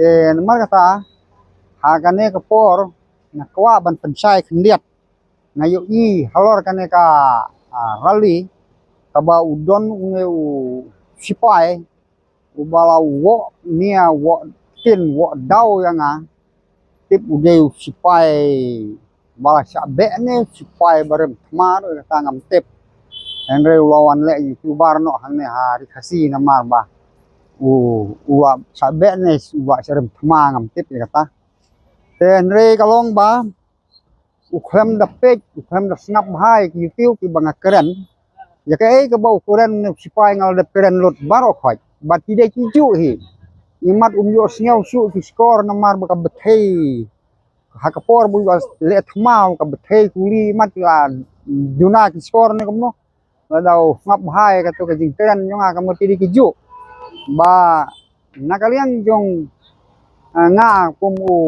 Nomor kata hakane kapor na kwa ban pensai kendiat ngayo I halor kane ka rally kaba udon ungeu sipai ubala wo nia wo tin wo dau yang tip udeu sipai bala sabe ne sipai barem mar kata ngam tip Henry lawan le youtuber no hane hari kasi namar ba uwa sabe ne uwa serem thma ngam tip kata Henry kalong ba ukham da page ukham da snap hai ki youtube ki banga keren ya kai ka bau keren sipai ngal da keren lot baro khoi bat ki de ki ju hi imat yo snyaw su ki skor namar ba ka bethei hakapor bu le thmau ka bethei kuli mat la duna ki skor ne komno badau snap hai ka to ka jing keren nyonga ka moti ki ju ba nakalian jong nga kumu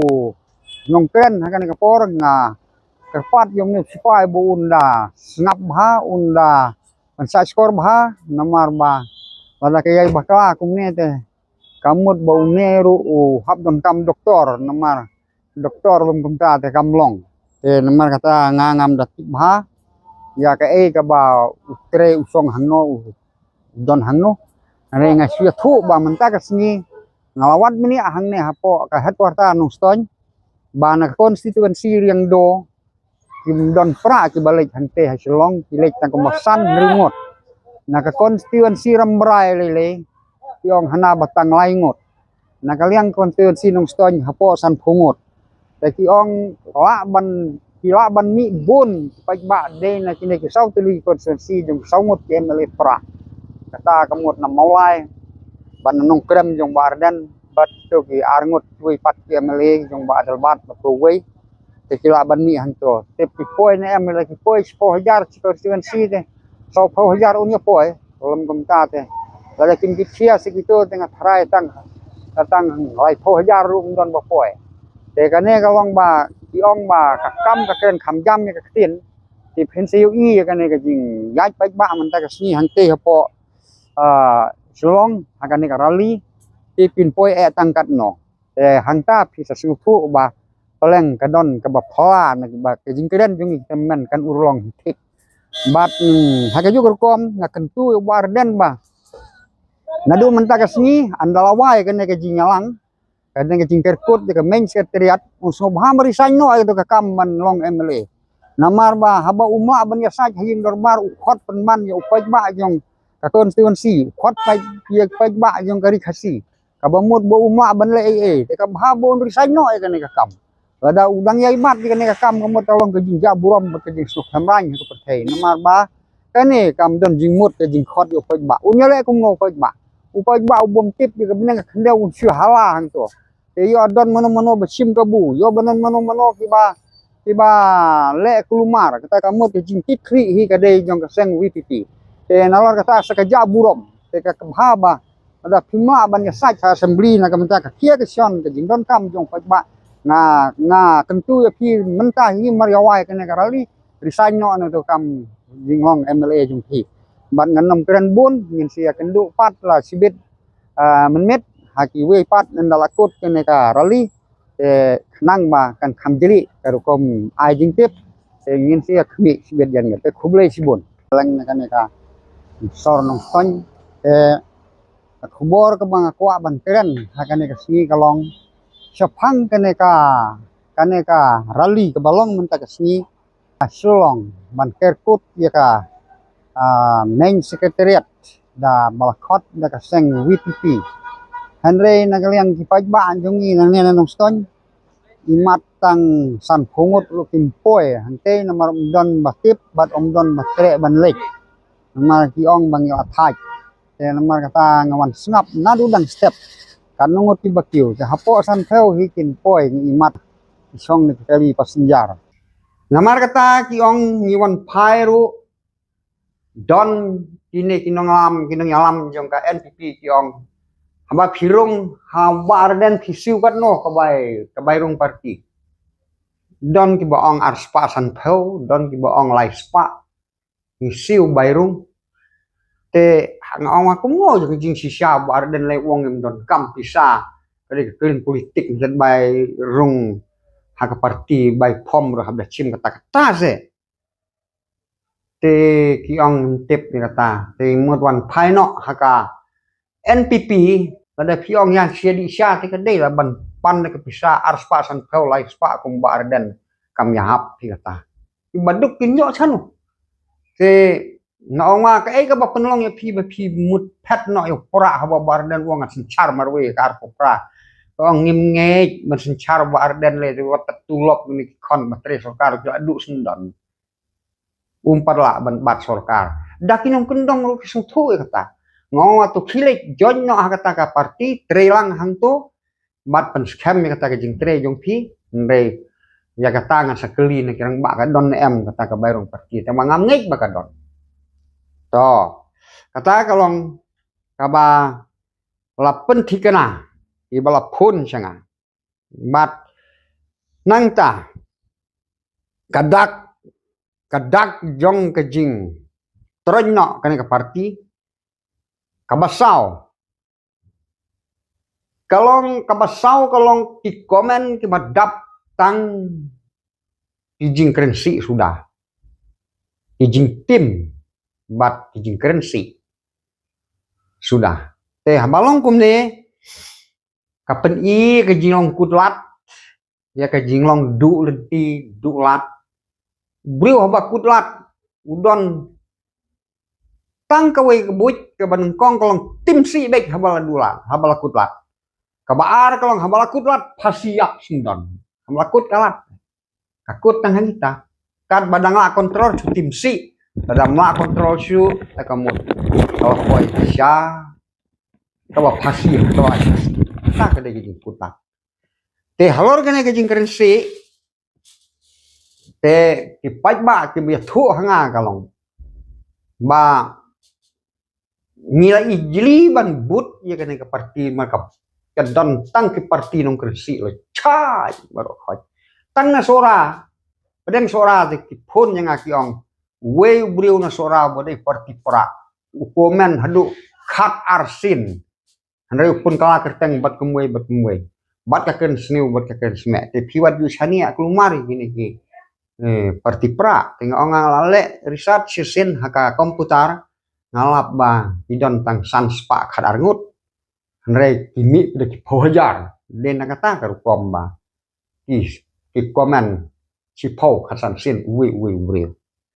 nong keren hakan ka por nga kerpat yung ni sipai bu unda snap bha unda pensai skor bha namar ba wala kaya bakla kumne te kamut bau neru hab don kam doktor namar doktor lum kumta te kamlong te namar kata ngangam datik bha ya ka ka ba utre usong hangno don hangno re nga sia thu ba menta ka sni ngalawat mini hangne hapo ka headquarter nung ston ba na konstituensi riang do kim don pra ki balik hante hasilong kilek tang komasan ringot na ka konstituensi rambrai lele tiong hana batang laingot na kaliang konstituensi nung ston hapo san phungot te tiong la ban mi bun paj ba de na kine ki sau tuli konstituensi jong saungot ke mele pra kata kamut na maulai ban nung krem jong barden bat to ki arngot wi pat ke mele jong ba dal bat ba wei kila ban mi hanto te poi ne em la poi 10,000 konstituensi te 10,000 unya poi lom komta te la kin ki sia sikito tengah thrai tang lai 10,000 rum don ba poi te kane ka long ba ki ong ba ka kam ka ken kham jam ne ka tin ti pensiu I ka ne ka jing yai pai ba man ta ka sni hante hapo Selong hakane ka rally ti pin poi tangkat no te hangta pi sa sufu ba peleng kadon ke bapala na ba ke jingkren jungi temen kan urong tik bat hakayu gerkom ngaken tu warden ba nadu menta kasni andalawai kan ke jingalang kan ke jingkerkut ke main sekretariat uso bhamri sanyo itu ke kamman long MLA namar ba haba umma ban ya saj hin dormar ukhot penman ya upaj ba jong ka konstituensi ukhot pai ba jong kari khasi kabamut bo umma ban le te ka bhabo risanyo kan ke kam ada udang yai mat di kene kam kamu tolong ke jing jaburam ke jing suk hamrang ke perthai namar ba kene kam don jing mut ke jing khot yo poj ba unya le kum ngo poj ba upoj ba ubom tip ke benang khendau syu hala hang to te yo don mono besim ke bu yo benan mono ki ba le kulumar kata kamu ke jing tikri hi ke dei jong ke seng WPP te nalor kata sakaja burom te ka kha ba ada pima ban ya sa assembly na kamta ka kia ke sion ke jing don kam jong poj ba nga tentu ya pi mentah ini mariawai kene karali risanyo na to kam jingong MLA jumpi ban nganom keren bun ngin sia kendu pat la sibit menmet haki we pat ndalakut kene karali nang ba kan khamjeli karukom ai jingtip ngin sia khmi sibit jan te khuble sibun lang kene ka sor nong ton khubor ka bang kwa ban keren hakane ka singi kalong sepang kaneka rally ke balong menta ke sini Selong ban kerkut ya ka main sekretariat da balakot da ka seng WPP Henry nagaliang kipaj ba anjungi nang nong ston imat tang san phungut lu kimpoi hante namar don batip bat don batre ban lek namar kiong bang yo athai te namar kata ngawan snap nadu dang step kanungot ti bakiu te hapo san pheu hikin poi ni imat isong ni kali pasenjar namar kata kiong ngiwan phairu don kini kinonglam kinongyalam jong ka NPP kiong haba phirung hawarden phisiu kat no kabai rung parti don ki baong arspa san pheu don ki baong laispa phisiu bairung te ngong aku ngo jing sisa warden le wong em don kam pisa Kali kalian politik dan by rung hak parti by pom roh habda cim kata-kata se. Te kiong tip ni kata. Te mutuan paino haka NPP pada kiong yang siadi sya te kadai lah ban pan ke pisah arspa san kau lai spa kumbar dan kam yahap ti kata. Ibaduk kinyo sanu. Te ngawang ka ka ba penolong ya pi mut pet no yo pora haba bar dan wong sencar marwe kar popra. Kong ngim ngej men sencar bar dan le wat tulop ni kon matre sorkar jo adu sendan. Umpar lah ban bat sorkar. Dakinong kendong lu kisung tu kata. Ngawa tu kilik jon no kata ka parti trelang hang tu bat pen scam kata ka jing tre jong pi ndai ya kata nga sakeli na kirang ba ka don em kata ka bayrong parti ta mangam ngej ba ka don. To kata kalong kaba lapen thikana ibala phun sanga mat nangta kadak jong kejing tronno kane ka parti kabasau kalong ki komen ki madap tang kijing krensi sudah kijing tim bat kijing krensi sudah teh balong kumne kapen i kijing long kutlat ya kijing long du lenti du lat brio haba kutlat udon tang kawe kebuj ke banengkong kalong tim si baik habala dulat habala kutlat kabaar kalong habala kutlat pasiak sindon habala kut kalat kakut tang hanita kat badang la kontrol tim si badang la kontrol su takamut kalau koi sya kawa pasi kawa pasi tak ada gijing kutlat te halor kene gijing krensi te kipat ba ki biatu hanga kalong ba nila ijli ban but ya kene ke parti maka kedon tang ke parti nong krensi lo chai baru khoj tang na sora pedeng sora te kipun yang akiong we briu na sora bode parti pra ukomen hadu khat arsin handai pun kala kerteng bat kemwe bat kaken sniu bat kaken sme te piwat yu sania kelumari gini ki parti pra tengok ngalale riset sisin haka komputer ngalap ba idon tang sanspa khadar ngut handai kimi de pojar den kata karukom ba ki komen si pau khasan sin ui